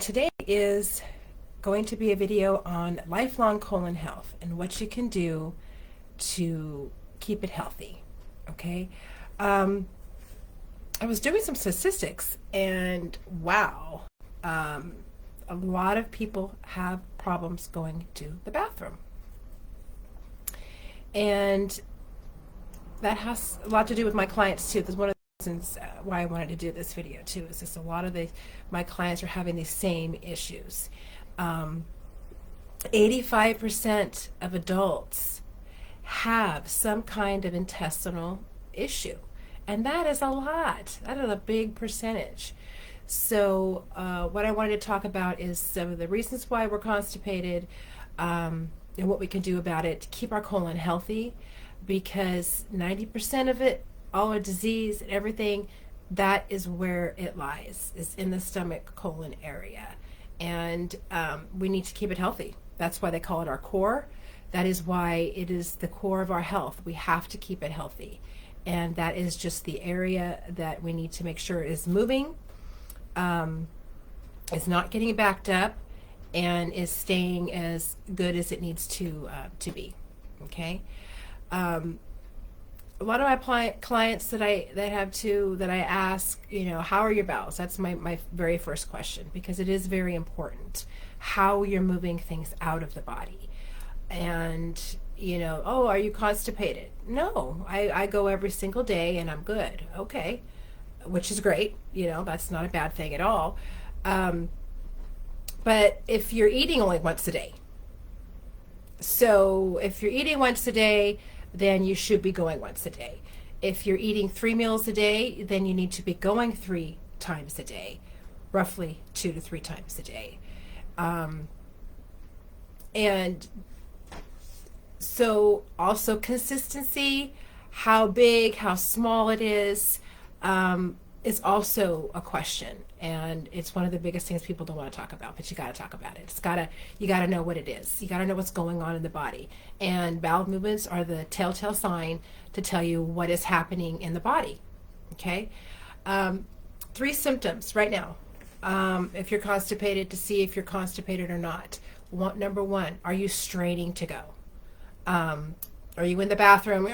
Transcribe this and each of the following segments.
today is going to be a video on lifelong colon health and what you can do to keep it healthy. Okay. I was doing some statistics and wow, a lot of people have problems going to the bathroom. And that has a lot to do with my clients too. Because one of the reasons why I wanted to do this video too is just a lot of my clients are having these same issues. 85% of adults have some kind of intestinal issue, and that is a lot. That is a big percentage. So what I wanted to talk about is some of the reasons why we're constipated, and what we can do about it to keep our colon healthy, because 90% of it, all our disease and everything, that is where it lies, is in the stomach colon area. And we need to keep it healthy. That's why they call it our core. That is why it is the core of our health. We have to keep it healthy. And that is just the area that we need to make sure is moving, is not getting backed up, and is staying as good as it needs to be. Okay. A lot of my clients that I ask, how are your bowels? That's my very first question, because it is very important how you're moving things out of the body. And oh, are you constipated? No, I go every single day and I'm good. Okay, which is great. That's not a bad thing at all. But if you're eating only once a day, so if you're eating once a day, then you should be going once a day. If you're eating 3 meals a day, then you need to be going 3 times a day, roughly 2 to 3 times a day. And so also consistency, how big, how small it is also a question. And it's one of the biggest things people don't want to talk about, but you got to talk about it. You got to know what it is. You got to know what's going on in the body. And bowel movements are the telltale sign to tell you what is happening in the body. Okay. 3 symptoms right now. If you're constipated, to see if you're constipated or not. Number 1, are you straining to go? Are you in the bathroom,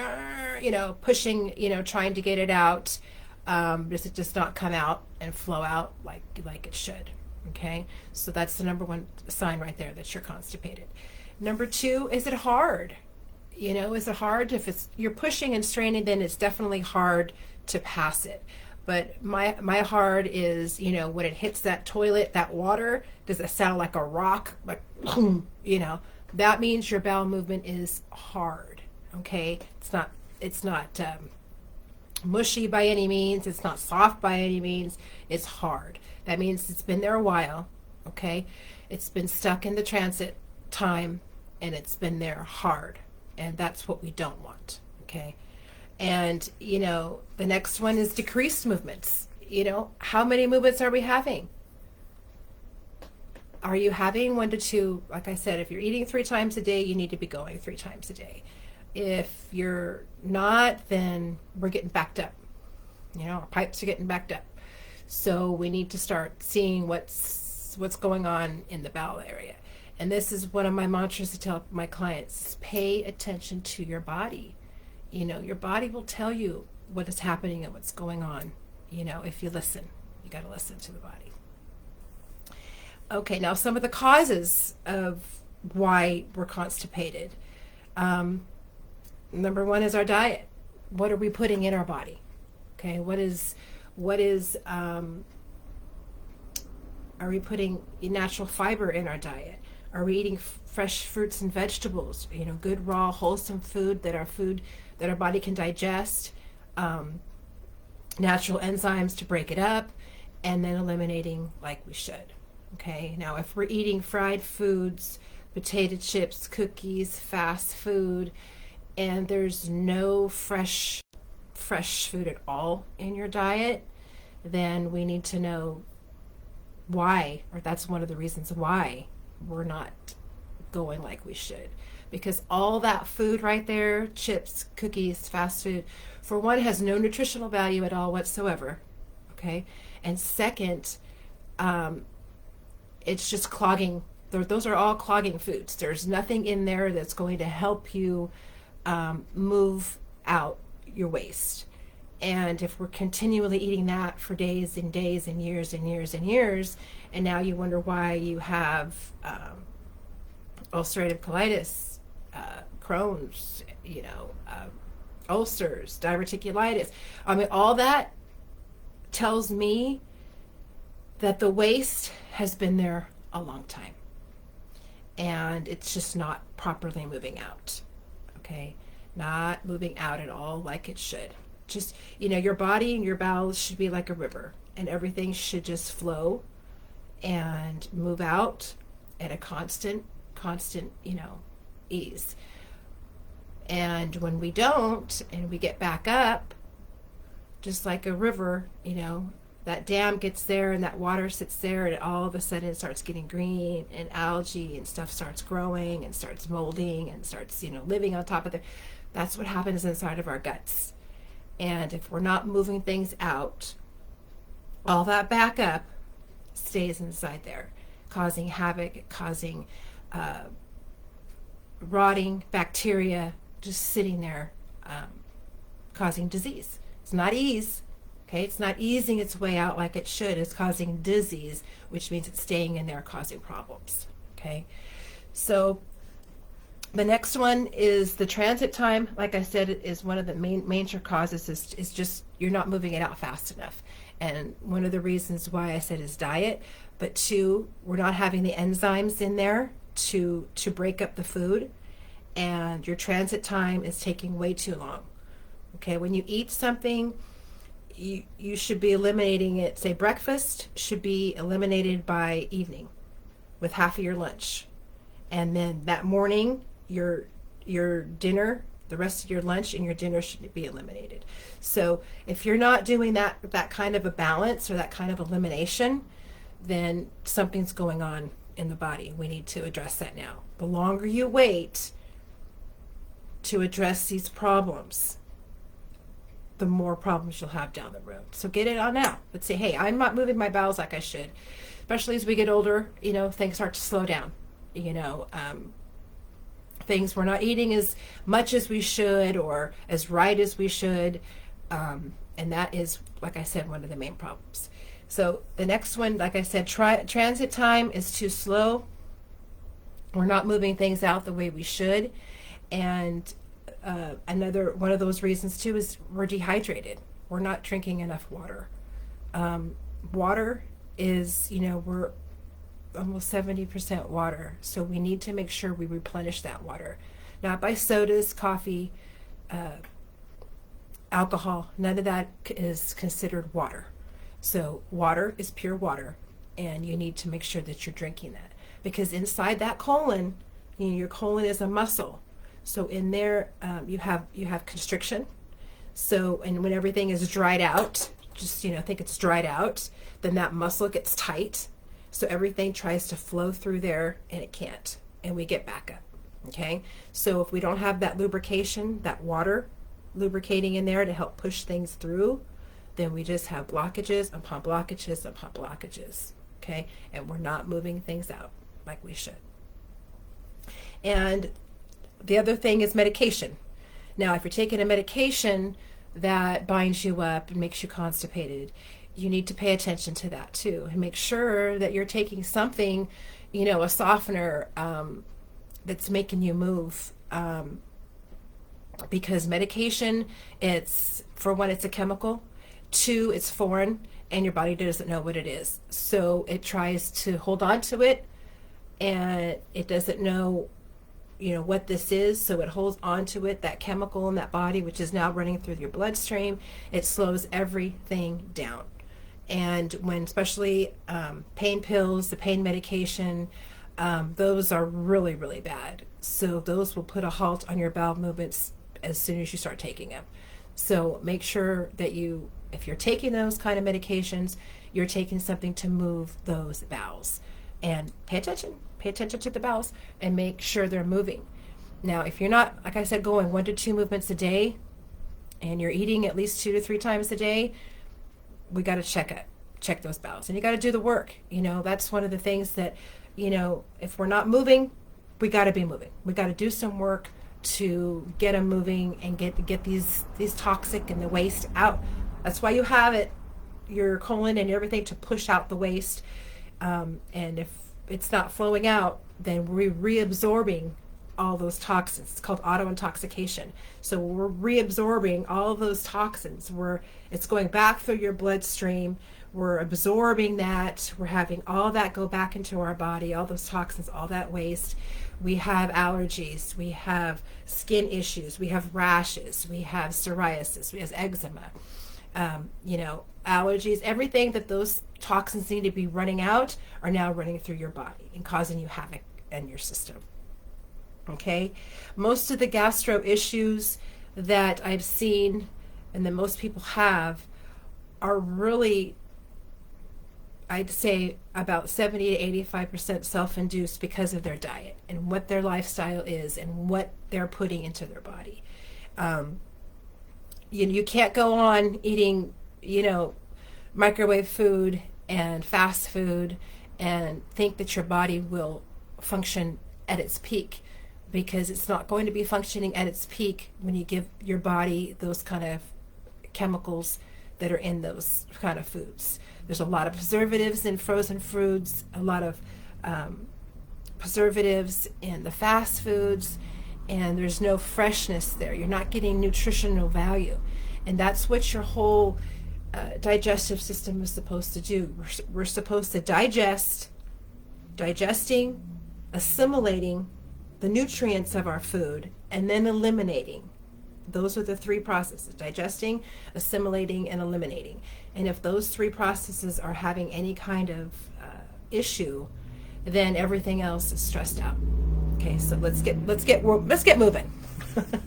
pushing, trying to get it out? Does it just not come out and flow out like it should? Okay, so that's the number 1 sign right there that you're constipated. Number 2, is it hard? Is it hard? If you're pushing and straining, then it's definitely hard to pass it. But my hard is, when it hits that toilet, that water, does it sound like a rock? Like, that means your bowel movement is hard. Okay, it's not mushy by any means. It's not soft by any means. It's hard. That means it's been there a while. Okay, it's been stuck in the transit time, and it's been there hard, and that's what we don't want. Okay. And the next one is decreased movements. How many movements are we having? Are you having 1 to 2? Like I said, if you're eating 3 times a day, you need to be going 3 times a day. If you're not, then we're getting backed up. Our pipes are getting backed up. So we need to start seeing what's going on in the bowel area. And this is one of my mantras to tell my clients: pay attention to your body. Your body will tell you what is happening and what's going on. If you listen, you got to listen to the body. Okay, now some of the causes of why we're constipated. Number 1 is our diet. What are we putting in our body? Okay, are we putting natural fiber in our diet? Are we eating fresh fruits and vegetables? Good raw, wholesome food that our body can digest. Natural enzymes to break it up, and then eliminating like we should. Okay, now if we're eating fried foods, potato chips, cookies, fast food, and there's no fresh food at all in your diet, then we need to know why, or that's one of the reasons why we're not going like we should. Because all that food right there, chips, cookies, fast food, for one, has no nutritional value at all whatsoever. Okay, and second, it's just clogging. Those are all clogging foods. There's nothing in there that's going to help you move out your waste. And if we're continually eating that for days and days and years and years and years, and now you wonder why you have ulcerative colitis, Crohn's, ulcers, diverticulitis. I mean, all that tells me that the waste has been there a long time. And it's just not properly moving out. Okay? Not moving out at all like it should. Just, your body and your bowels should be like a river, and everything should just flow and move out at a constant, ease. And when we don't, and we get back up, just like a river, that dam gets there and that water sits there, and all of a sudden it starts getting green, and algae and stuff starts growing and starts molding and starts, living on top of it. That's what happens inside of our guts. And if we're not moving things out, all that backup stays inside there, causing havoc, causing rotting bacteria, just sitting there, causing disease. It's not ease. Okay, it's not easing its way out like it should. It's causing disease, which means it's staying in there, causing problems. Okay, so the next one is the transit time. Like I said, it is one of the major causes is just you're not moving it out fast enough. And one of the reasons why I said is diet, but two, we're not having the enzymes in there to break up the food, and your transit time is taking way too long. Okay, when you eat something, you should be eliminating it. Say breakfast should be eliminated by evening with half of your lunch. And then that morning, your dinner, the rest of your lunch and your dinner should be eliminated. So if you're not doing that kind of a balance or that kind of elimination, then something's going on in the body. We need to address that now. The longer you wait to address these problems, the more problems you'll have down the road. So get it on now. Let's say, hey, I'm not moving my bowels like I should. Especially as we get older, things start to slow down. Things we're not eating as much as we should or as right as we should. And that is, like I said, one of the main problems. So the next one, like I said, transit time is too slow. We're not moving things out the way we should. And another one of those reasons too is we're dehydrated. We're not drinking enough water. Water is, we're almost 70% water. So we need to make sure we replenish that water. Not by sodas, coffee, alcohol. None of that is considered water. So water is pure water, and you need to make sure that you're drinking that. Because inside that colon, your colon is a muscle. So in there, you have constriction. So, and when everything is dried out, just, think it's dried out, then that muscle gets tight. So everything tries to flow through there and it can't. And we get back up. Okay. So if we don't have that lubrication, that water lubricating in there to help push things through, then we just have blockages upon blockages upon blockages. Okay. And we're not moving things out like we should. And the other thing is medication. Now, if you're taking a medication that binds you up and makes you constipated, you need to pay attention to that too, and make sure that you're taking something, a softener that's making you move. Because medication, it's, for one, it's a chemical. Two, it's foreign, and your body doesn't know what it is. So it tries to hold on to it, and it doesn't know what this is, so it holds on to it, that chemical in that body, which is now running through your bloodstream. It slows everything down. And when, especially pain pills, the pain medication, those are really, really bad. So those will put a halt on your bowel movements as soon as you start taking them. So make sure that if you're taking those kind of medications, you're taking something to move those bowels. And pay attention to the bowels and make sure they're moving. Now, if you're not, like I said, going 1 to 2 movements a day, and you're eating at least 2 to 3 times a day, we got to check check those bowels. And you got to do the work. That's one of the things that, if we're not moving, we got to be moving. We got to do some work to get them moving and get these toxic and the waste out. That's why you have it, your colon and everything, to push out the waste. And if it's not flowing out, then we're reabsorbing all those toxins. It's called auto-intoxication. So we're reabsorbing all of those toxins. It's going back through your bloodstream. We're absorbing that. We're having all that go back into our body, all those toxins, all that waste. We have allergies. We have skin issues. We have rashes. We have psoriasis. We have eczema. Allergies, everything that those toxins need to be running out are now running through your body and causing you havoc in your system. Okay, most of the gastro issues that I've seen and that most people have are really, I'd say about 70 to 85% self-induced because of their diet and what their lifestyle is and what they're putting into their body. You can't go on eating, microwave food and fast food and think that your body will function at its peak, because it's not going to be functioning at its peak when you give your body those kind of chemicals that are in those kind of foods. There's a lot of preservatives in frozen foods, a lot of preservatives in the fast foods, and there's no freshness there. You're not getting nutritional value. And that's what your whole digestive system is supposed to do. We're supposed to digesting, assimilating the nutrients of our food, and then eliminating. Those are the three processes: digesting, assimilating, and eliminating. And if those three processes are having any kind of issue, then everything else is stressed out. Okay, so let's get moving.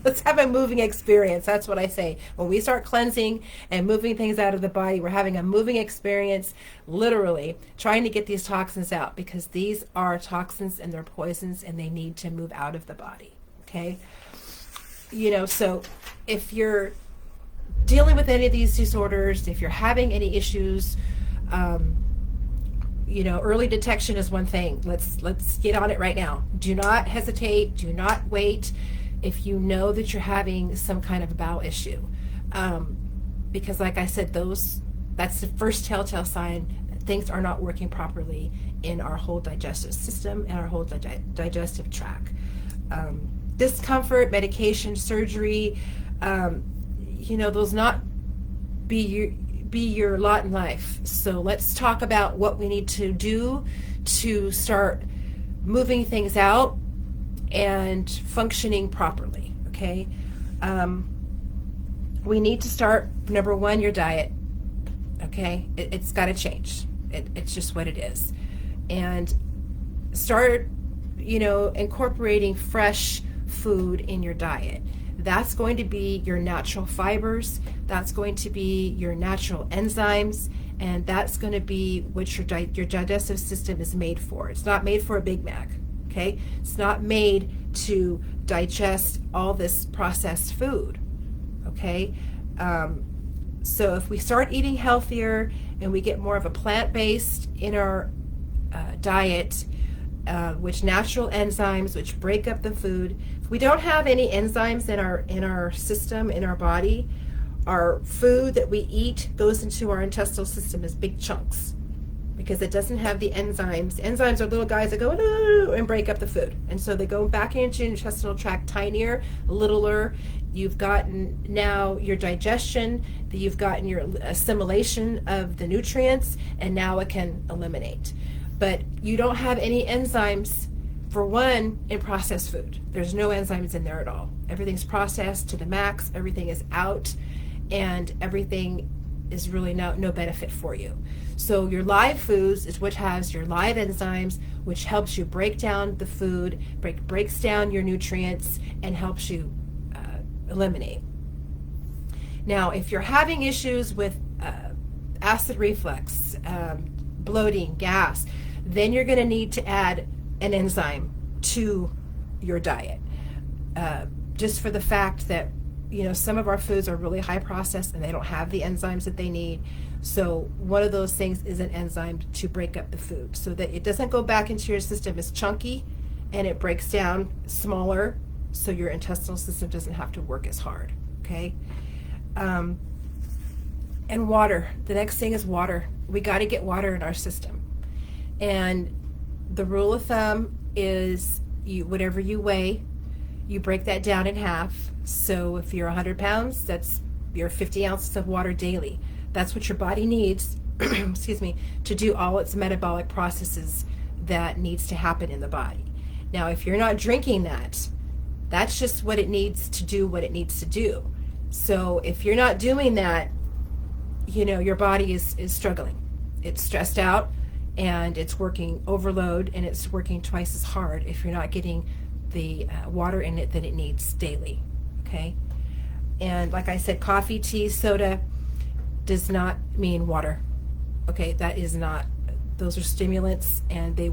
Let's have a moving experience. That's what I say. When we start cleansing and moving things out of the body, we're having a moving experience, literally trying to get these toxins out, because these are toxins and they're poisons and they need to move out of the body. Okay? So if you're dealing with any of these disorders, if you're having any issues, early detection is one thing. Let's get on it right now. Do not hesitate. Do not wait. If you know that you're having some kind of bowel issue, because like I said, that's the first telltale sign that things are not working properly in our whole digestive system and our whole digestive tract. Discomfort, medication, surgery, those not be your lot in life. So let's talk about what we need to do to start moving things out and functioning properly. Okay, we need to start, number one, your diet. Okay, it's got to change. It's just what it is. And start incorporating fresh food in your diet. That's going to be your natural fibers, that's going to be your natural enzymes, and that's going to be what your digestive system is made for. It's not made for a Big Mac. Okay, it's not made to digest all this processed food. Okay, so if we start eating healthier and we get more of a plant-based in our diet, which natural enzymes which break up the food. If we don't have any enzymes in our system, in our body, our food that we eat goes into our intestinal system as big chunks, because it doesn't have the enzymes. Enzymes are little guys that go and break up the food. And so they go back into your intestinal tract tinier, littler. You've gotten now your digestion, you've gotten your assimilation of the nutrients, and now it can eliminate. But you don't have any enzymes, for one, in processed food. There's no enzymes in there at all. Everything's processed to the max, everything is out, and everything is really no benefit for you. So your live foods is what has your live enzymes, which helps you break down the food, breaks down your nutrients, and helps you eliminate. Now, if you're having issues with acid reflux, bloating, gas, then you're going to need to add an enzyme to your diet, just for the fact that some of our foods are really high processed and they don't have the enzymes that they need. So one of those things is an enzyme to break up the food so that it doesn't go back into your system as chunky, and it breaks down smaller so your intestinal system doesn't have to work as hard. Okay. And water. The next thing is water. We got to get water in our system. And the rule of thumb is whatever you weigh, you break that down in half. So if you're 100 pounds, that's your 50 ounces of water daily. That's what your body needs, excuse me, to do all its metabolic processes that needs to happen in the body. Now, if you're not drinking that, that's just what it needs to do what it needs to do. So if you're not doing that, your body is struggling. It's stressed out and it's working overload, and it's working twice as hard if you're not getting the water in it that it needs daily. Okay. And like I said, coffee, tea, soda does not mean water. Okay. That is not, those are stimulants, and they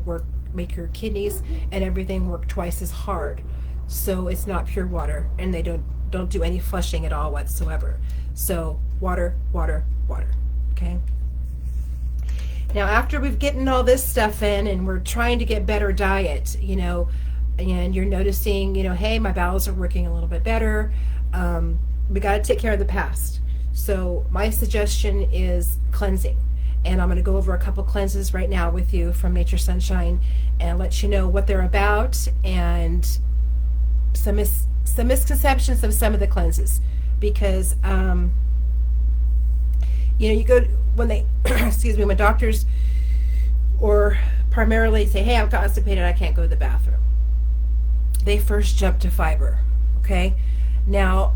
make your kidneys and everything work twice as hard. So it's not pure water, and they don't do any flushing at all whatsoever. So water, water, water. Okay. Now, after we've gotten all this stuff in and we're trying to get better diet, and you're noticing, hey, my bowels are working a little bit better, we got to take care of the past. So my suggestion is cleansing. And I'm going to go over a couple cleanses right now with you from Nature Sunshine and let you know what they're about and some misconceptions of some of the cleanses. Because, you go, when they, excuse me, when doctors or primarily say, hey, I'm constipated, I can't go to the bathroom, they first jump to fiber. Okay. Now,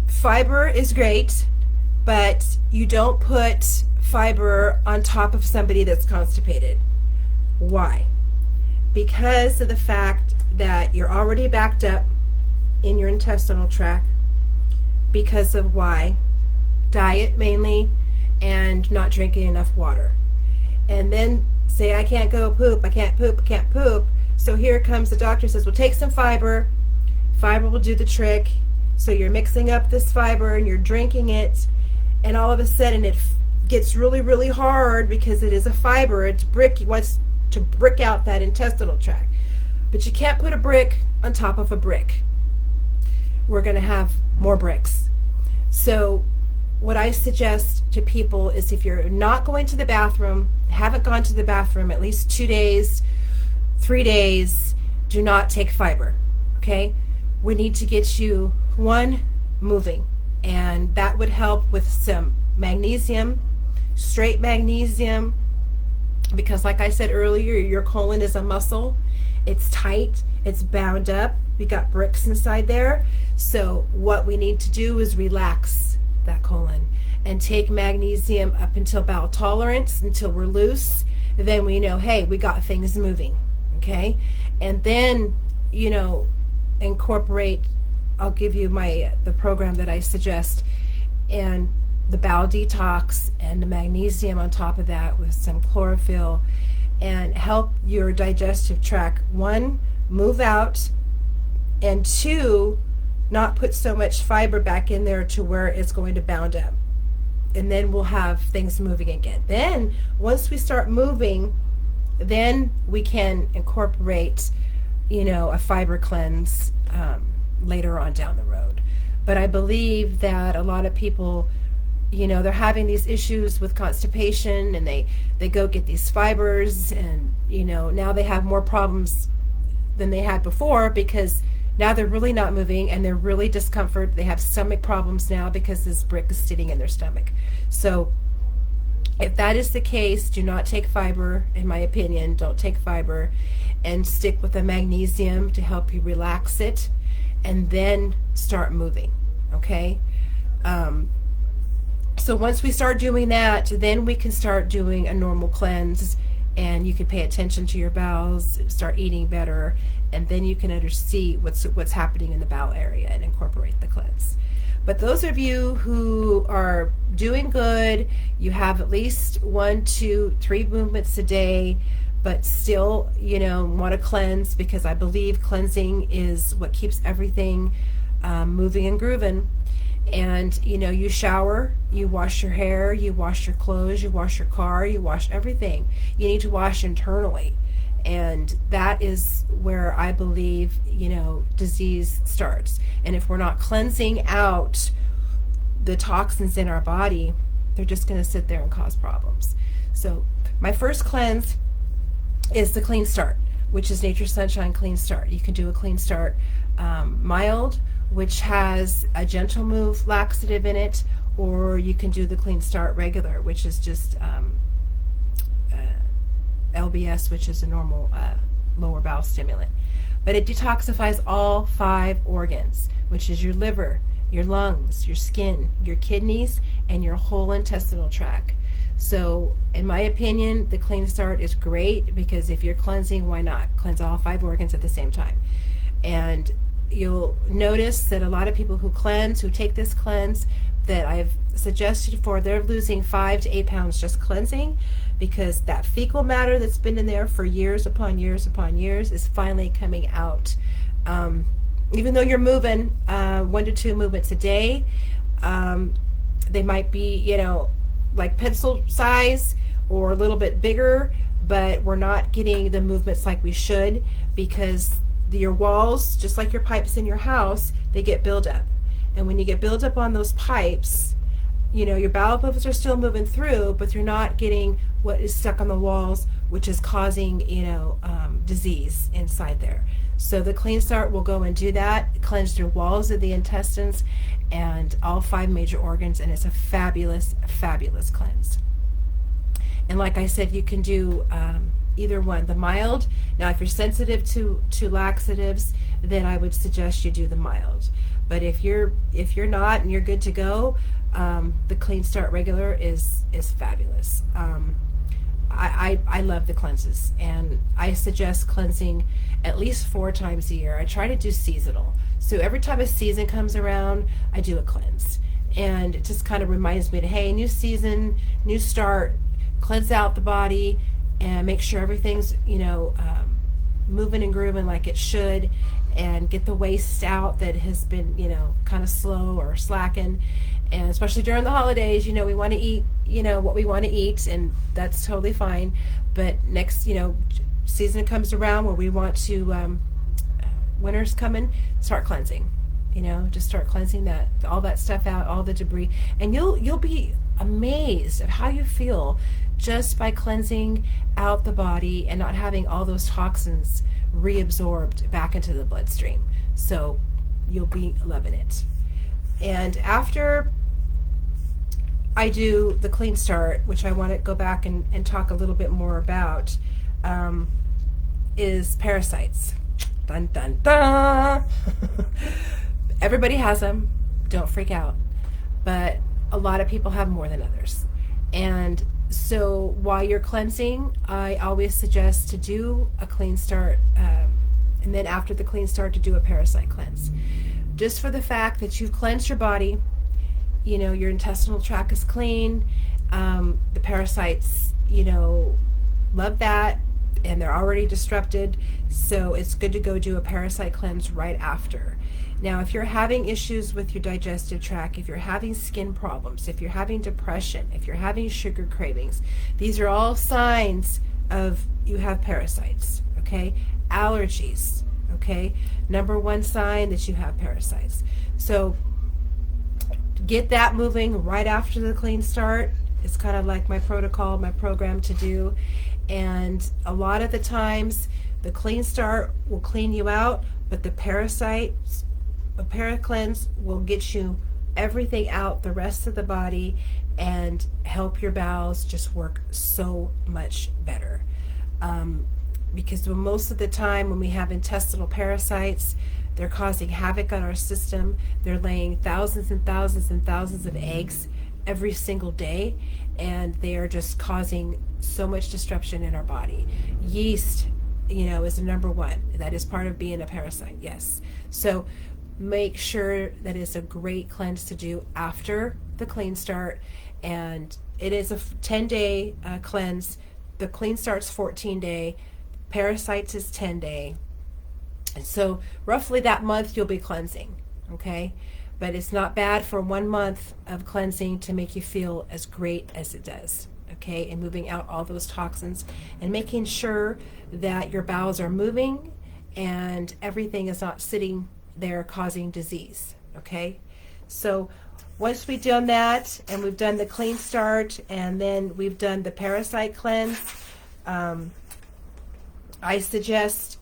fiber is great, but you don't put fiber on top of somebody that's constipated. Why? Because of the fact that you're already backed up in your intestinal tract. Because of why? Diet mainly, and not drinking enough water. And then say, I can't go poop, I can't poop, I can't poop. So here comes the doctor, says, well, take some fiber. Fiber will do the trick. So you're mixing up this fiber and you're drinking it, and all of a sudden it gets really, really hard because it is a fiber. It's brick. He wants to brick out that intestinal tract. But you can't put a brick on top of a brick. We're going to have more bricks. So what I suggest to people is, if you're not going to the bathroom, haven't gone to the bathroom at least 2 days, 3 days, do not take fiber. Okay? We need to get you, one, moving. And that would help with some magnesium, straight magnesium, because like I said earlier, your colon is a muscle. It's tight, it's bound up, we got bricks inside there. So what we need to do is relax that colon and take magnesium up until bowel tolerance, until we're loose. Then we know, hey, we got things moving. Okay? And then, incorporate, I'll give you the program that I suggest, and the bowel detox and the magnesium on top of that with some chlorophyll, and help your digestive tract, one, move out, and two, not put so much fiber back in there to where it's going to bound up. And then we'll have things moving again. Then once we start moving, then we can incorporate, a fiber cleanse later on down the road. But I believe that a lot of people, they're having these issues with constipation, and they go get these fibers, and now they have more problems than they had before, because now they're really not moving and they're really discomfort. They have stomach problems now because this brick is sitting in their stomach. So if that is the case, do not take fiber. In my opinion, don't take fiber, and stick with the magnesium to help you relax it, and then start moving. Okay? So once we start doing that, then we can start doing a normal cleanse, and you can pay attention to your bowels, start eating better, and then you can see what's happening in the bowel area and incorporate the cleanse. But those of you who are doing good, you have at least 1, 2, 3 movements a day, but still, want to cleanse, because I believe cleansing is what keeps everything moving and grooving. And you shower, you wash your hair, you wash your clothes, you wash your car, you wash everything. You need to wash internally. And that is where I believe disease starts. And if we're not cleansing out the toxins in our body, they're just going to sit there and cause problems. So my first cleanse is the Clean Start, which is Nature Sunshine Clean Start. You can do a Clean Start mild, which has a gentle move laxative in it, or you can do the Clean Start regular, which is just LBS, which is a normal lower bowel stimulant. But it detoxifies all 5 organs, which is your liver, your lungs, your skin, your kidneys, and your whole intestinal tract. So in my opinion, the Clean Start is great, because if you're cleansing, why not cleanse all 5 organs at the same time? And you'll notice that a lot of people who cleanse, who take this cleanse that I've suggested for, they're losing 5 to 8 pounds just cleansing, because that fecal matter that's been in there for years upon years upon years is finally coming out. Even though you're moving 1 to 2 movements a day, they might be, like pencil size or a little bit bigger, but we're not getting the movements like we should, because your walls, just like your pipes in your house, they get built up. And when you get built up on those pipes, your bowel movements are still moving through, but you're not getting what is stuck on the walls, which is causing, disease inside there. So the Clean Start will go and do that, cleanse your walls of the intestines and all 5 major organs, and it's a fabulous, fabulous cleanse. And like I said, you can do either one. The mild, now if you're sensitive to laxatives, then I would suggest you do the mild. But if you're not and you're good to go, the Clean Start regular is fabulous. I love the cleanses, and I suggest cleansing at least 4 times a year. I try to do seasonal. So every time a season comes around, I do a cleanse. And it just kind of reminds me to, hey, new season, new start, cleanse out the body and make sure everything's, moving and grooving like it should, and get the waste out that has been, kind of slow or slacking. And especially during the holidays, we want to eat, what we want to eat, and that's totally fine. But next, season comes around where we want to, winter's coming, start cleansing. Just start cleansing all that stuff out, all the debris, and you'll be amazed at how you feel just by cleansing out the body and not having all those toxins reabsorbed back into the bloodstream. So you'll be loving it. And after I do the Clean Start, which I want to go back and talk a little bit more about, is parasites. Dun dun dun. Everybody has them, don't freak out, but a lot of people have more than others. And so while you're cleansing, I always suggest to do a Clean Start, and then after the Clean Start to do a parasite cleanse, just for the fact that you've cleansed your body. Your intestinal tract is clean. The parasites, love that, and they're already disrupted, so it's good to go do a parasite cleanse right after. Now, if you're having issues with your digestive tract, if you're having skin problems, if you're having depression, if you're having sugar cravings, these are all signs of you have parasites, okay? Allergies, okay? Number 1 sign that you have parasites. So get that moving right after the Clean Start. It's kind of like my protocol, my program to do. And a lot of the times, the Clean Start will clean you out, but the Paracleanse will get you everything out, the rest of the body, and help your bowels just work so much better. Because most of the time when we have intestinal parasites, they're causing havoc on our system. They're laying thousands and thousands and thousands of eggs every single day, and they are just causing so much disruption in our body. Yeast, is the number 1. That is part of being a parasite, yes. So make sure that it's a great cleanse to do after the Clean Start, and it is a 10-day cleanse. The Clean Start's 14-day, parasites is 10-day. And so roughly that month you'll be cleansing, okay? But it's not bad for 1 month of cleansing to make you feel as great as it does, okay? And moving out all those toxins and making sure that your bowels are moving and everything is not sitting there causing disease, okay? So once we've done that and we've done the clean start and then we've done the parasite cleanse, I suggest,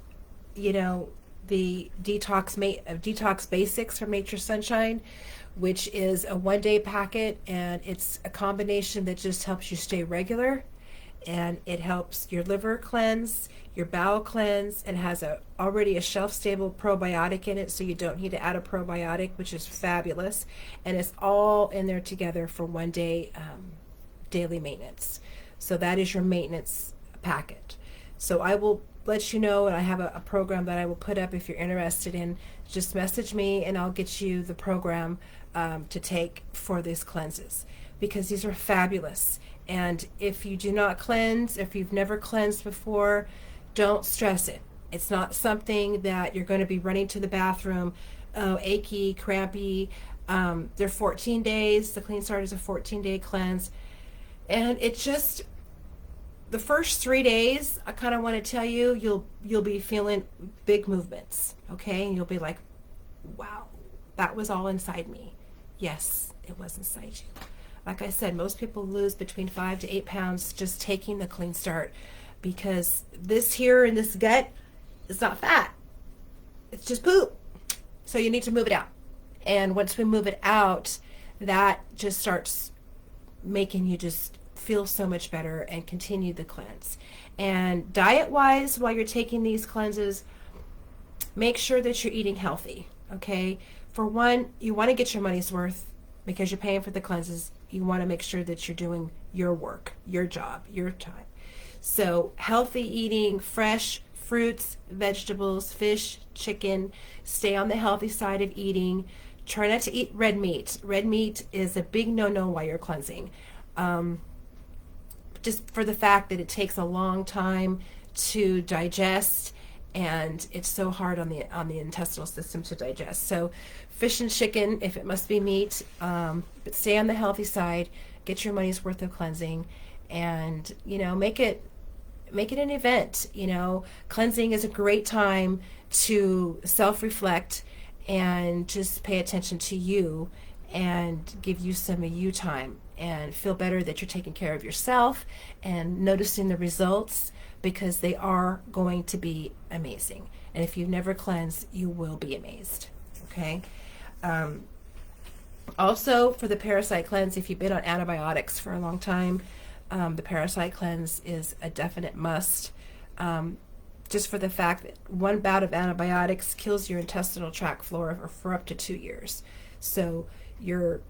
the detox basics from Nature's Sunshine, which is a 1-day packet, and it's a combination that just helps you stay regular, and it helps your liver cleanse, your bowel cleanse, and has already a shelf-stable probiotic in it, so you don't need to add a probiotic, which is fabulous, and it's all in there together for 1 day daily maintenance. So that is your maintenance packet. So I will let you know, and I have a program that I will put up if you're interested in. Just message me and I'll get you the program to take for these cleanses, because these are fabulous. And if you do not cleanse, if you've never cleansed before, don't stress it. It's not something that you're going to be running to the bathroom, achy, crampy. They're 14 days. The Clean Start is a 14-day cleanse. And it just, the first 3 days, I kind of want to tell you, you'll be feeling big movements, okay? And you'll be like, wow, that was all inside me. Yes, it was inside you. Like I said, most people lose between 5 to 8 pounds just taking the Clean Start, because this here in this gut is not fat. It's just poop. So you need to move it out. And once we move it out, that just starts making you just feel so much better and continue the cleanse. And diet-wise, while you're taking these cleanses, make sure that you're eating healthy, okay? For one, you want to get your money's worth because you're paying for the cleanses. You want to make sure that you're doing your work, your job, your time. So healthy eating, fresh fruits, vegetables, fish, chicken. Stay on the healthy side of eating. Try not to eat red meat. Red meat is a big no-no while you're cleansing. Just for the fact that it takes a long time to digest, and it's so hard on the intestinal system to digest. So fish and chicken, if it must be meat, but stay on the healthy side. Get your money's worth of cleansing, and make it an event. Cleansing is a great time to self-reflect and just pay attention to you and give you some of you time and feel better that you're taking care of yourself and noticing the results, because they are going to be amazing. And if you've never cleansed, you will be amazed. Okay. Also, for the parasite cleanse, if you've been on antibiotics for a long time, the parasite cleanse is a definite must. Just for the fact that one bout of antibiotics kills your intestinal tract flora for up to 2 years. So you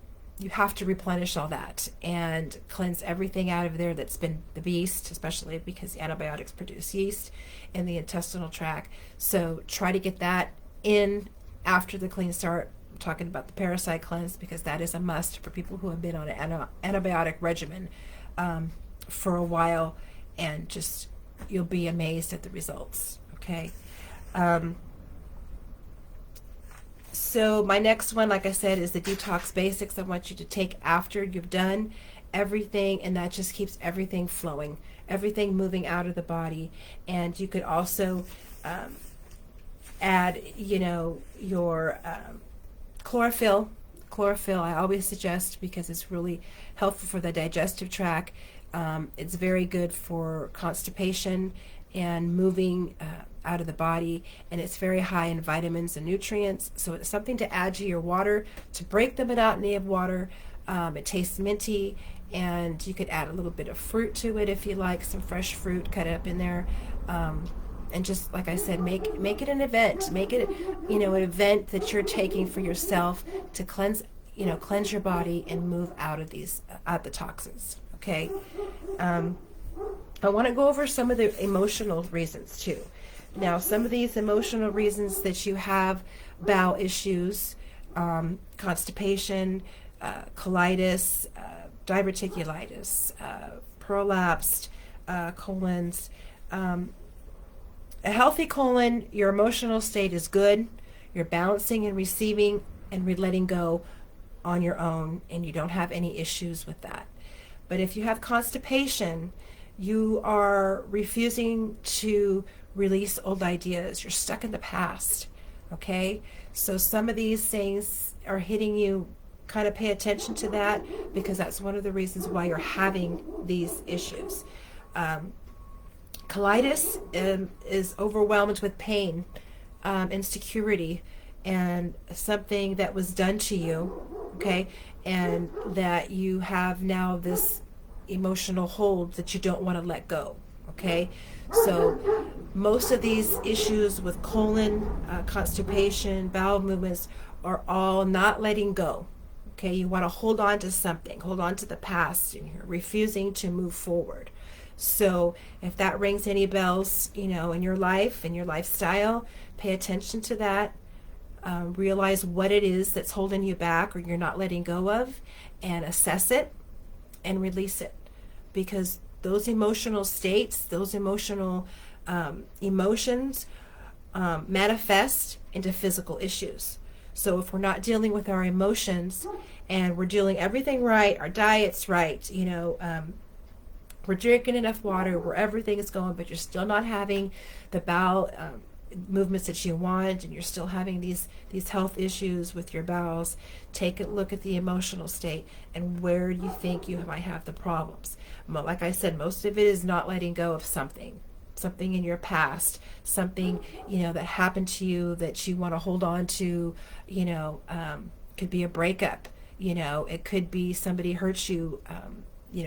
have to replenish all that and cleanse everything out of there that's been the yeast, especially because antibiotics produce yeast in the intestinal tract. So try to get that in after the Clean Start. I'm talking about the parasite cleanse, because that is a must for people who have been on an antibiotic regimen for a while, and just you'll be amazed at the results. Okay. So my next one, like I said, is the detox basics. I want you to take after you've done everything, and that just keeps everything flowing, everything moving out of the body. And you could also add, your chlorophyll. Chlorophyll I always suggest, because it's really helpful for the digestive tract. It's very good for constipation and moving out of the body, and it's very high in vitamins and nutrients. So it's something to add to your water to break the monotony of water. It tastes minty, and you could add a little bit of fruit to it if you like, some fresh fruit, cut it up in there. And just like I said, make it an event. Make it an event that you're taking for yourself to cleanse your body and move out of the toxins. Okay. I want to go over some of the emotional reasons too. Now, some of these emotional reasons that you have bowel issues, constipation, colitis, diverticulitis, prolapsed colons. A healthy colon, your emotional state is good. You're balancing and receiving and letting go on your own, and you don't have any issues with that. But if you have constipation, you are refusing to release old ideas. You're stuck in the past. Okay? So some of these things are hitting you. Kind of pay attention to that, because that's one of the reasons why you're having these issues. Colitis is overwhelmed with pain, insecurity, and something that was done to you, okay, and that you have now this emotional hold that you don't want to let go, okay? So most of these issues with colon, constipation, bowel movements are all not letting go, okay? You want to hold on to something, hold on to the past, and you're refusing to move forward. So if that rings any bells, in your life and your lifestyle, pay attention to that. Realize what it is that's holding you back or you're not letting go of, and assess it and release it. Because those emotional states, those emotional emotions manifest into physical issues. So if we're not dealing with our emotions and we're doing everything right, our diet's right, we're drinking enough water, where everything is going, but you're still not having the bowel movements that you want, and you're still having these health issues with your bowels, take a look at the emotional state and where you think you might have the problems. Like I said, most of it is not letting go of something in your past, something that happened to you that you want to hold on to. Could be a breakup, it could be somebody hurt you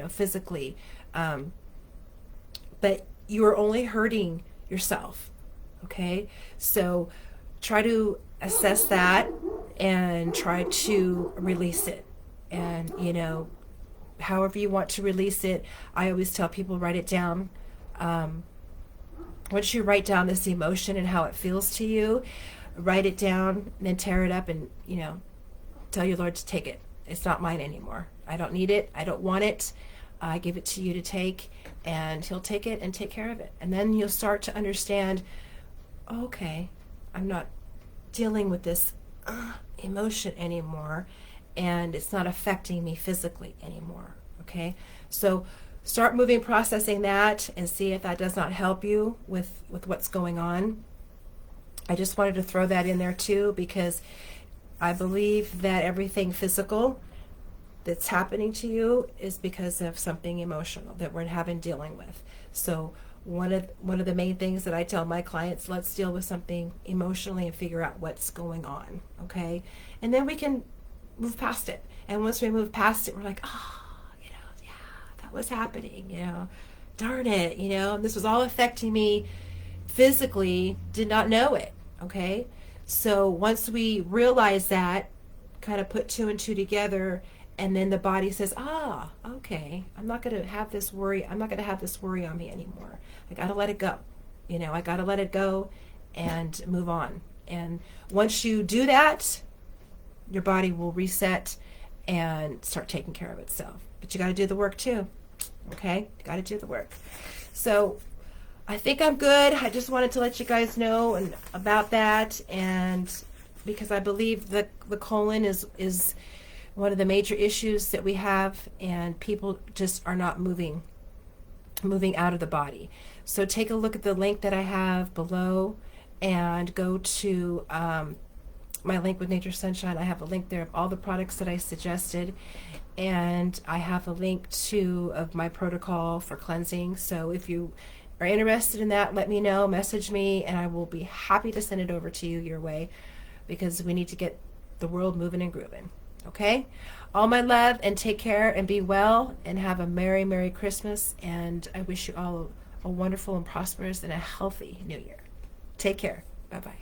physically, but you are only hurting yourself. Okay, so try to assess that and try to release it. And however you want to release it, I always tell people, write it down. Once you write down this emotion and how it feels to you, write it down, and then tear it up, and tell your Lord to take it. It's not mine anymore. I don't need it. I don't want it. I give it to you to take, and He'll take it and take care of it. And then you'll start to understand, okay, I'm not dealing with this emotion anymore, and it's not affecting me physically anymore. Okay, so start moving, processing that, and see if that does not help you with what's going on. I just wanted to throw that in there too, because I believe that everything physical that's happening to you is because of something emotional that we're having dealing with. So one of the main things that I tell my clients, let's deal with something emotionally and figure out what's going on, okay? And then we can move past it. And once we move past it, we're like, yeah, that was happening, darn it, this was all affecting me physically, did not know it, okay? So once we realize that, kind of put two and two together, and then the body says, okay, I'm not going to have this worry. I'm not going to have this worry on me anymore. I got to let it go. I got to let it go and move on. And once you do that, your body will reset and start taking care of itself. But you got to do the work too. Okay? You got to do the work. So I think I'm good. I just wanted to let you guys know about that. And because I believe that the colon is one of the major issues that we have, and people just are not moving out of the body. So take a look at the link that I have below, and go to my link with Nature Sunshine. I have a link there of all the products that I suggested, and I have a link of my protocol for cleansing. So if you are interested in that, let me know, message me, and I will be happy to send it over to you your way, because we need to get the world moving and grooving. Okay? All my love, and take care, and be well, and have a Merry, Merry Christmas, and I wish you all a wonderful and prosperous and a healthy New Year. Take care. Bye-bye.